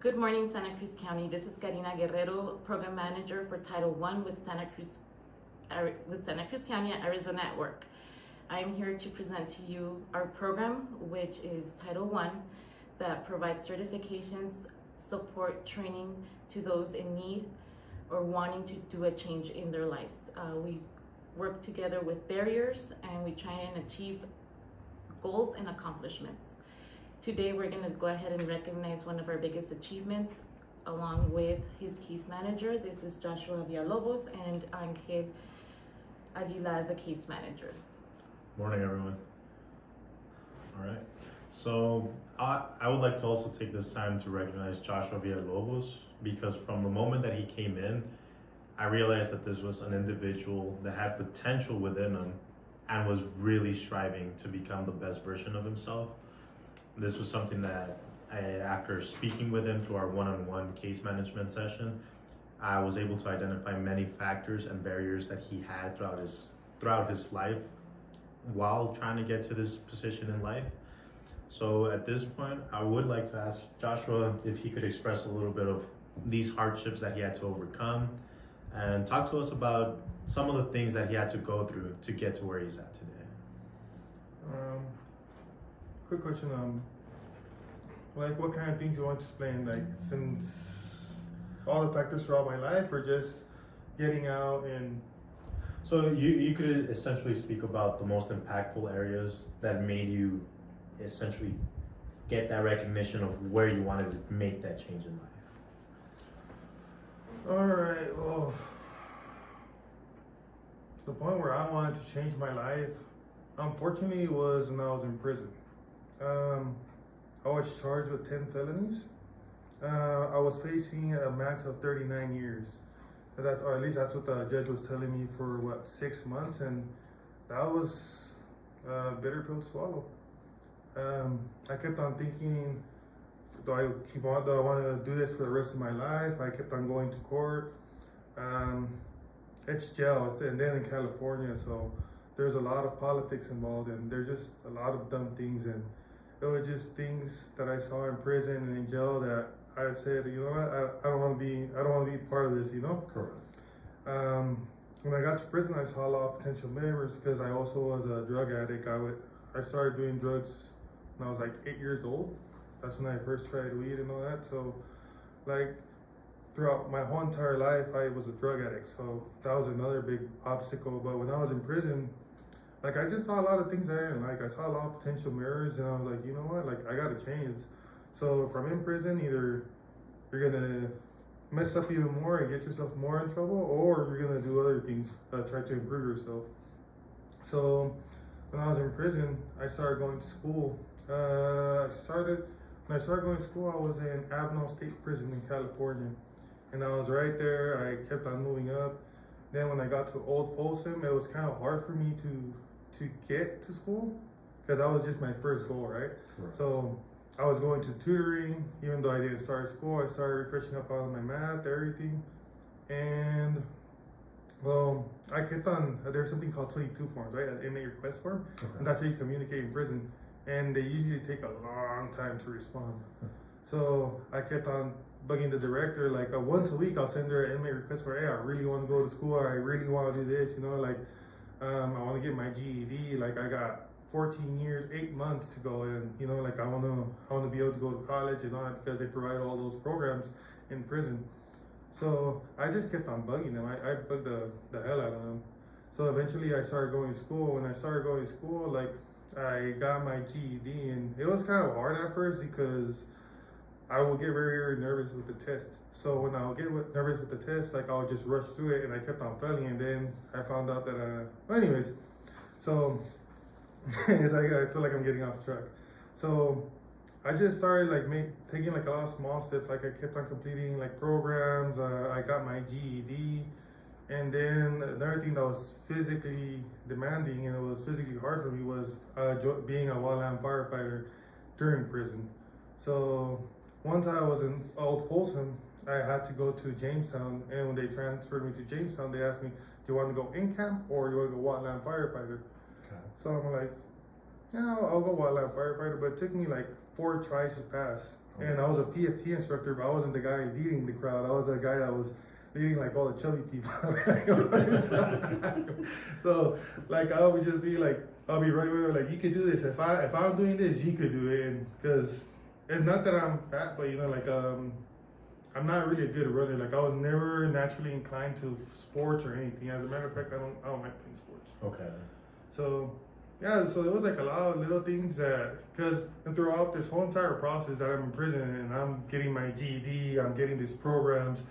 Good morning, Santa Cruz County. This is Karina Guerrero, Program Manager for Title I with Santa Cruz County Arizona at Work. I am here to present to you our program, which is Title I, that provides certifications, support, training to those in need or wanting to do a change in their lives. We work together with barriers and we try and achieve goals and accomplishments. Today we're going to go ahead and recognize one of our biggest achievements along with his case manager. This is Joshua Villalobos and Angel Aguilar, the case manager. Morning, everyone. All right. So I would like to also take this time to recognize Joshua Villalobos, because from the moment that he came in, I realized that this was an individual that had potential within him and was really striving to become the best version of himself. This was something that after speaking with him through our one-on-one case management session, I was able to identify many factors and barriers that he had throughout his life while trying to get to this position in life. So at this point, I would like to ask Joshua if he could express a little bit of these hardships that he had to overcome and talk to us about some of the things that he had to go through to get to where he's at today. Quick question, like what kind of things you want to explain, like since all the factors throughout my life or just getting out? And so you could essentially speak about the most impactful areas that made you essentially get that recognition of where you wanted to make that change in life. all right, well, the point where I wanted to change my life, unfortunately, was when I was in prison. I was charged with 10 felonies. I was facing a max of 39 years. Or at least that's what the judge was telling me for 6 months, and that was a bitter pill to swallow. I kept on thinking, do I want to do this for the rest of my life? I kept on going to court. It's jail, and then in California, so there's a lot of politics involved, and there's just a lot of dumb things, and it was just things that I saw in prison and in jail that I said, you know what, I don't want to be part of this, you know? Correct. When I got to prison, I saw a lot of potential members because I also was a drug addict. I started doing drugs when I was like 8 years old. That's when I first tried weed and all that. So, like, throughout my whole entire life, I was a drug addict. So that was another big obstacle. But when I was in prison, like, I just saw a lot of things I didn't like. I saw a lot of potential mirrors, and I was like, you know what? Like, I gotta change. So from in prison, either you're gonna mess up even more and get yourself more in trouble, or you're gonna do other things, try to improve yourself. So when I was in prison, I started going to school. When I started going to school, I was in Avenal State Prison in California, and I was right there. I kept on moving up. Then when I got to Old Folsom, it was kind of hard for me to get to school because that was just my first goal, right? Correct. So I was going to tutoring, even though I didn't start school. I started refreshing up on my math, everything. And well, I kept on, there's something called 22 forms, right? An inmate request form. Okay. And that's how you communicate in prison. And they usually take a long time to respond. So I kept on bugging the director, like once a week I'll send her an inmate request for, hey, I really want to go to school, or I really want to do this, you know, like I want to get my GED, like I got 14 years, 8 months to go, and you know, like I want to be able to go to college and all that because they provide all those programs in prison. So I just kept on bugging them. I bugged the hell out of them. So eventually I started going to school. When I started going to school, like I got my GED, and it was kind of hard at first because I would get very, very nervous with the test. So when I would get nervous with the test, like I would just rush through it, and I kept on failing. And then I found out that, well, anyways, so it's like I feel like I'm getting off track. So I just started like taking like a lot of small steps. Like I kept on completing like programs. I got my GED, and then another thing that was physically demanding and it was physically hard for me was being a wildland firefighter during prison. So once I was in Old Folsom, I had to go to Jamestown, and when they transferred me to Jamestown, they asked me, do you want to go in camp or do you want to go wildland firefighter? Okay. So I'm like, yeah, I'll go wildland firefighter, but it took me like 4 tries to pass. And I was a PFT instructor, but I wasn't the guy leading the crowd. I was the guy that was leading like all the chubby people. So like I would just be like, I'll be right with her, like, you could do this. If I'm doing this, you could do it. And because it's not that I'm fat, but you know, like I'm not really a good runner. Like I was never naturally inclined to sports or anything. As a matter of fact, I don't like playing sports. Okay. So yeah, so there was like a lot of little things that, because throughout this whole entire process that I'm in prison and I'm getting my GED, I'm getting these programs,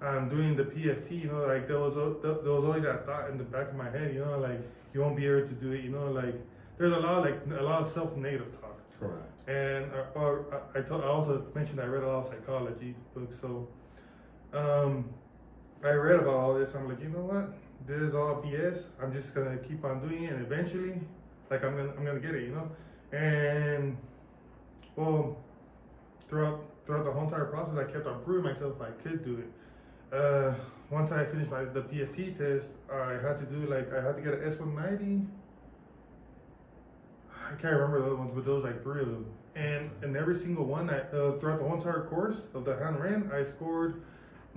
I'm doing the PFT, you know, like there was always that thought in the back of my head, you know, like you won't be able to do it, you know, like there's a lot of self-negative talk. Correct. And I also mentioned I read a lot of psychology books, so I read about all this. I'm like, you know what? This is all BS. I'm just gonna keep on doing it, and eventually, like I'm gonna get it, you know. And well, throughout the whole entire process, I kept on proving myself I could do it. Once I finished the PFT test, I had to get an S190. I can't remember the other ones, but there was like 3 of them. And every single one, throughout the whole entire course of the hand ran, I scored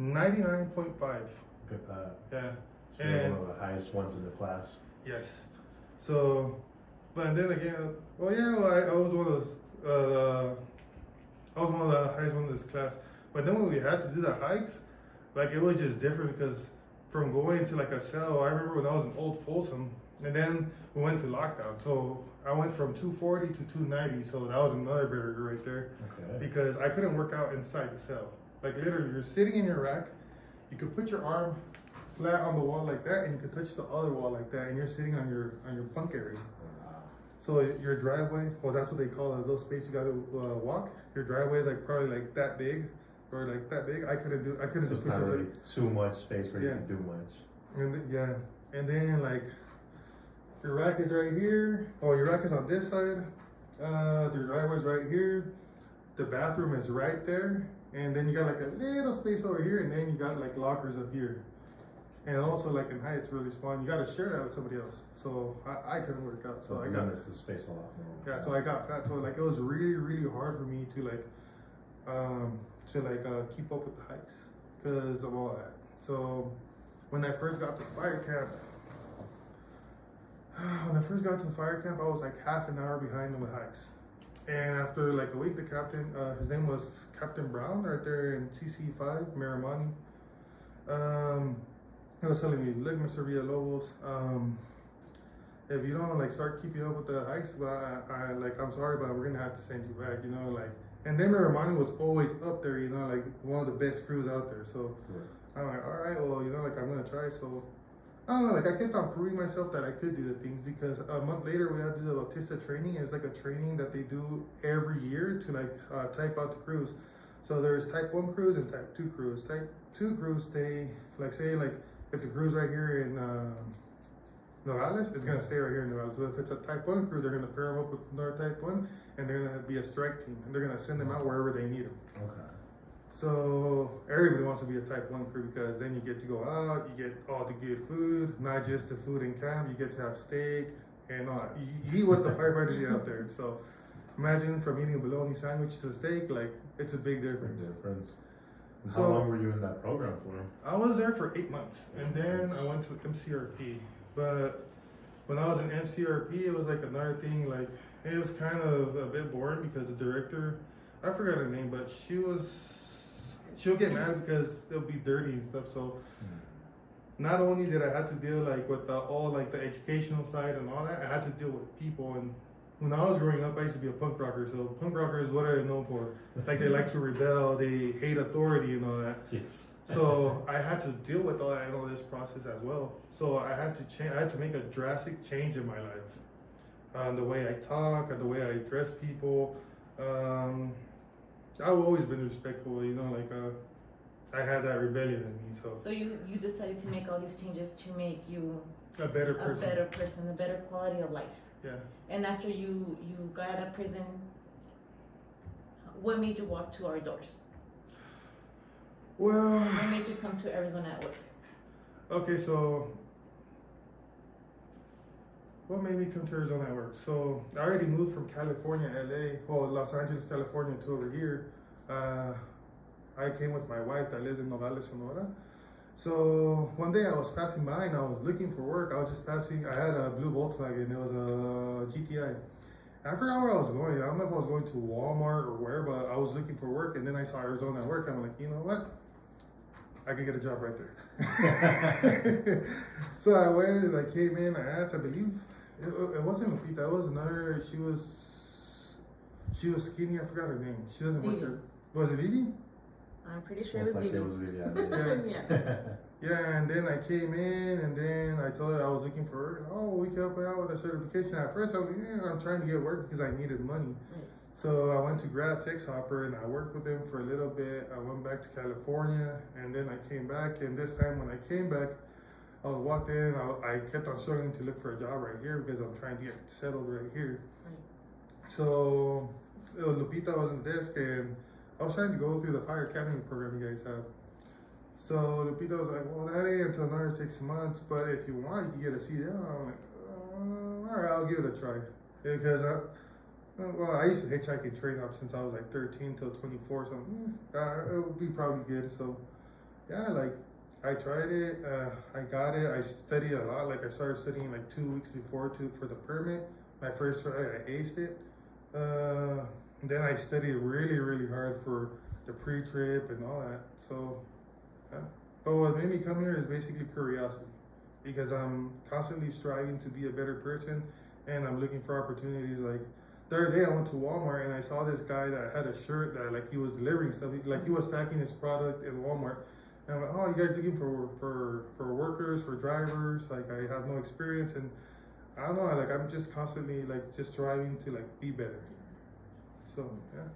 99.5. Look at that. Yeah. So you're one of the highest ones in the class. Yes. So, but then again, I was one of those. I was one of the highest ones in this class. But then when we had to do the hikes, like it was just different because from going to like a cell, I remember when I was in Old Folsom, and then we went to lockdown. So I went from 240 to 290. So that was another barrier right there. Okay. Because I couldn't work out inside the cell. Like literally, you're sitting in your rack, you could put your arm flat on the wall like that, and you could touch the other wall like that, and you're sitting on your bunk area. Wow. So your driveway, well, that's what they call a little space you got to walk. Your driveway is like probably like that big, or like that big. I couldn't So do it's not really too much space where you can do much. and then like your rack is right here. Oh, your rack is on this side. The driveway's right here. The bathroom is right there, and then you got like a little space over here, and then you got like lockers up here. And also, like in height, it's really small. And you got to share that with somebody else. So I couldn't work out. So I got limits the space a lot more. Yeah. So I got fat. So like it was really, really hard for me to keep up with the hikes because of all that. So when I first got to fire camp, I was like half an hour behind on the hikes. And after like a week, the captain, his name was Captain Brown, right there in CC5, Miramani. He was telling me, look, Mr. Villalobos, if you don't like start keeping up with the hikes, well, I'm sorry, but we're gonna have to send you back, you know, like. And then Miramani was always up there, you know, like one of the best crews out there. So I'm like, all right, well, you know, like I'm gonna try. So I don't know, like I kept on proving myself that I could do the things because a month later we had to do the Bautista training. It's like a training that they do every year to like type out the crews. So there's type 1 crews and type 2 crews. Type 2 crews stay, like say like if the crew's right here in Nogales, it's gonna stay right here in Nogales. So if it's a type 1 crew, they're gonna pair them up with another type 1 and they're gonna be a strike team and they're gonna send them out wherever they need them. Okay. So everybody wants to be a type 1 crew because then you get to go out, you get all the good food, not just the food in camp, you get to have steak and all that. You eat what the firefighters eat out there. So imagine from eating a bologna sandwich to a steak, like it's a big difference. And how long were you in that program for? I was there for 8 months and then I went to MCRP. But when I was in MCRP, it was like another thing, like it was kind of a bit boring because the director, I forgot her name, but she'll get mad because it'll be dirty and stuff. So not only did I have to deal like with all like the educational side and all that, I had to deal with people. And when I was growing up, I used to be a punk rocker. So punk rockers, what are they known for? Like they like to rebel, they hate authority and all that. Yes. So I had to deal with all that in all this process as well. So I had to change. I had to make a drastic change in my life, the way I talk, and the way I address people. I've always been respectful, you know. Like I had that rebellion in me. So you decided to make all these changes to make you a better person, a better quality of life. Yeah. And after you got out of prison, what made you walk to our doors? Well, what made you come to Arizona at work? Okay, so what made me come to Arizona at work? So I already moved from California, LA, or Los Angeles, California to over here. I came with my wife that lives in Nogales, Sonora. So one day I was passing by and I was looking for work. I was just passing. I had a blue Volkswagen. It was a GTI. I forgot where I was going. I don't know if I was going to Walmart or where, but I was looking for work. And then I saw Arizona at work. I'm like, you know what? I could get a job right there. So I went and I came in. I asked. I believe it wasn't Lupita. It was another. She was skinny. I forgot her name. She doesn't work there. Was it Vivi? I'm pretty sure Most it was likely Vivi. it was Vivi. Yeah. Yeah, and then I came in, and then I told her I was looking for work. Oh, we can help you out with a certification. At first, I was like, I'm trying to get work because I needed money. Right. So I went to grad sex hopper, and I worked with them for a little bit. I went back to California, and then I came back. And this time when I came back, I walked in. I kept on struggling to look for a job right here because I'm trying to get settled right here. Right. So Lupita was on the desk, and I was trying to go through the fire academy program you guys have. So Lupita was like, well, that ain't until another 6 months, but if you want, you can get a CDL. I'm like, all right, I'll give it a try. Because, I used to hitchhike and train up since I was like 13 till 24, so it would be probably good. So, yeah, like, I tried it, I got it, I studied a lot. Like, I started studying like 2 weeks before for the permit. My first try, I aced it. Then I studied really, really hard for the pre-trip and all that. So, yeah. But what made me come here is basically curiosity, because I'm constantly striving to be a better person, and I'm looking for opportunities. Like the other day, I went to Walmart and I saw this guy that had a shirt that like he was delivering stuff. Like he was stacking his product in Walmart. And I'm like, oh, you guys looking for workers, for drivers? Like I have no experience, and I don't know. Like I'm just constantly like just striving to like be better. So yeah.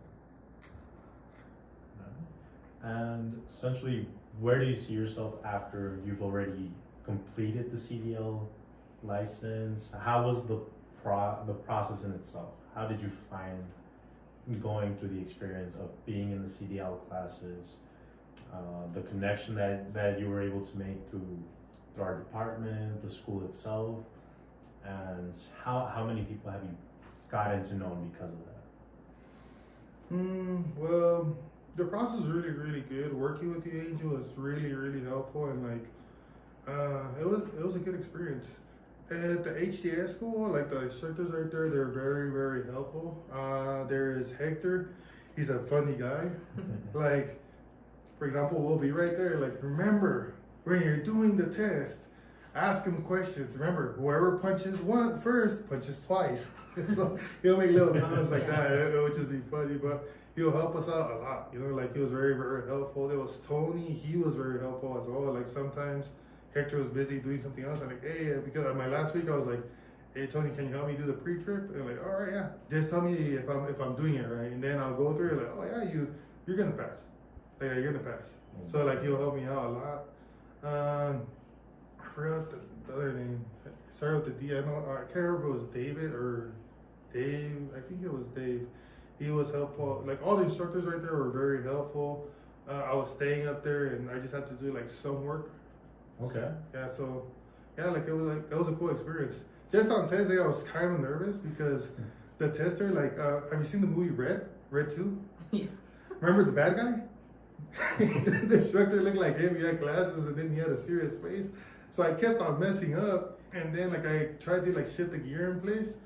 And essentially, where do you see yourself after you've already completed the CDL license? How was the process in itself? How did you find going through the experience of being in the CDL classes, the connection that you were able to make through our department, the school itself, and how many people have you gotten to know because of that? Well, the process is really, really good. Working with you, Angel, is really, really helpful, and like, it was a good experience. At the HDS school, like the instructors right there, they're very, very helpful. There is Hector. He's a funny guy. Like, for example, we'll be right there. Like, remember when you're doing the test, ask him questions. Remember, whoever punches first punches twice. So he'll make little comments like that. It would just be funny, but he'll help us out a lot. You know, like he was very, very helpful. There was Tony. He was very helpful as well. Like sometimes Hector was busy doing something else. I'm like, hey, because my last week I was like, hey Tony, can you help me do the pre-trip? And I'm like, all right, yeah. Just tell me if I'm doing it right, and then I'll go through it. Like, oh yeah, you're gonna pass. Like, yeah, you're gonna pass. Mm-hmm. So like he'll help me out a lot. I forgot the other name. It started with the D. I can't remember if it was David or Dave. I think it was Dave. He was helpful. Like all the instructors right there were very helpful. I was staying up there and I just had to do like some work. Okay. Yeah. So yeah, like it was a cool experience. Just on test day, I was kind of nervous because the tester, like, have you seen the movie Red 2? Yes. Remember the bad guy? The instructor looked like him. He had glasses and then he had a serious face. So I kept on messing up, and then like I tried to like shift the gear in place.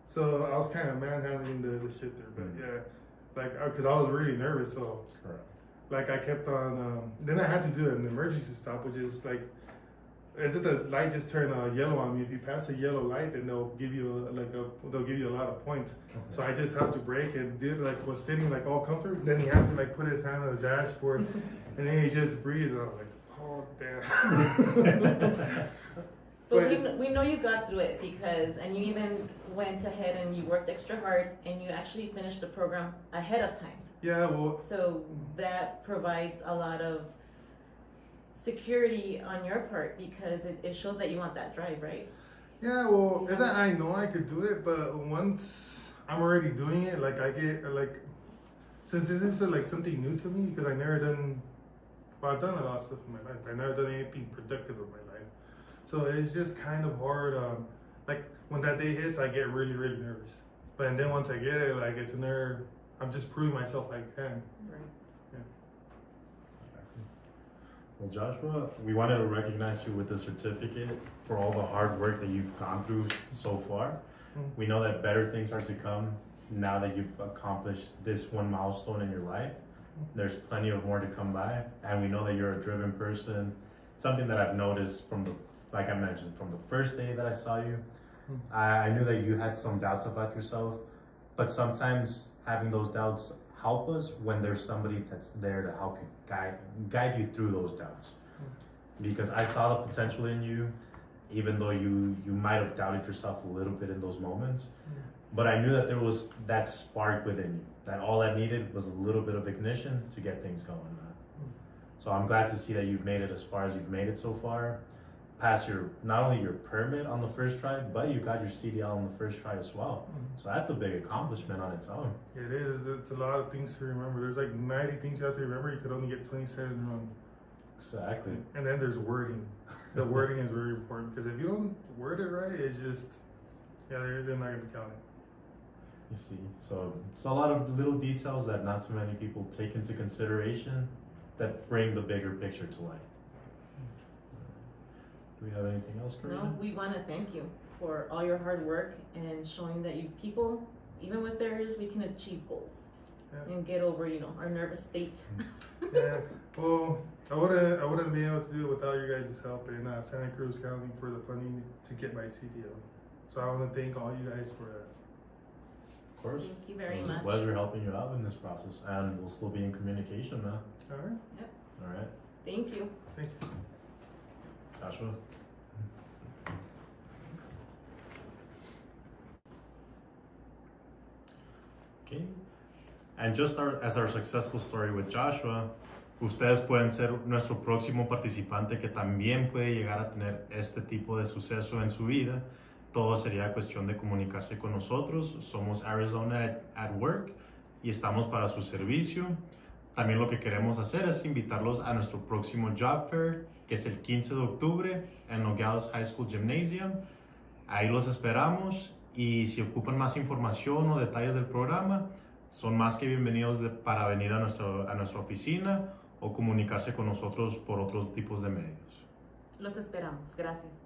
So I was kind of manhandling the shifter, but yeah, like because I was really nervous. So correct. Like I kept on. Then I had to do an emergency stop, which is like, as if the light just turned yellow on me. If you pass a yellow light, then they'll give you a lot of points. Okay. So I just have to brake, and dude like was sitting like all comfortable. Then he had to like put his hand on the dashboard, and then he just breathes. And I was like, oh damn. But we know you got through it and you even went ahead and you worked extra hard and you actually finished the program ahead of time. Yeah, well. So that provides a lot of security on your part because it shows that you want that drive, right? Yeah, well, is that I know I could do it, but once I'm already doing it, like I get like, since this is like something new to me because I've done a lot of stuff in my life. I've never done anything productive in my life. So it's just kind of hard. Like when that day hits, I get really, really nervous. But and then once I get it, like it's another I'm just proving myself I can. Right. Well, Joshua, we wanted to recognize you with the certificate for all the hard work that you've gone through so far. We know that better things are to come now that you've accomplished this one milestone in your life. There's plenty of more to come by, and we know that you're a driven person. Something that I've noticed from like I mentioned, from the first day that I saw you, I knew that you had some doubts about yourself, but sometimes having those doubts help us when there's somebody that's there to help you guide you through those doubts. Because I saw the potential in you, even though you might have doubted yourself a little bit in those moments. But I knew that there was that spark within you, that all that needed was a little bit of ignition to get things going. So I'm glad to see that you've made it as far as you've made it so far. Pass not only your permit on the first try, but you got your CDL on the first try as well. So that's a big accomplishment on its own. It is. It's a lot of things to remember. There's like 90 things you have to remember. You could only get 27 wrong. Exactly. And then there's wording. The wording is very important because if you don't word it right, it's just, they're not going to count it. You see, so it's a lot of little details that not too many people take into consideration that bring the bigger picture to light. Do we have anything else, Karina? No, we want to thank you for all your hard work and showing that you people, even with barriers, we can achieve goals and get over, our nervous state. Yeah, well, I wouldn't be able to do it without you guys' help in Santa Cruz County for the funding to get my CDL. So I want to thank all you guys for that. Of course. Thank you very It was much. a pleasure helping you out in this process, and we'll still be in communication now. All right. Yep. All right. Thank you. Thank you. Joshua. Okay. And just as our successful story with Joshua, ustedes pueden ser nuestro próximo participante que también puede llegar a tener este tipo de suceso en su vida. Todo sería cuestión de comunicarse con nosotros. Somos Arizona at Work y estamos para su servicio. También lo que queremos hacer es invitarlos a nuestro próximo Job Fair, que es el 15 de octubre en Nogales High School Gymnasium. Ahí los esperamos y si ocupan más información o detalles del programa, son más que bienvenidos para venir a nuestra oficina o comunicarse con nosotros por otros tipos de medios. Los esperamos. Gracias.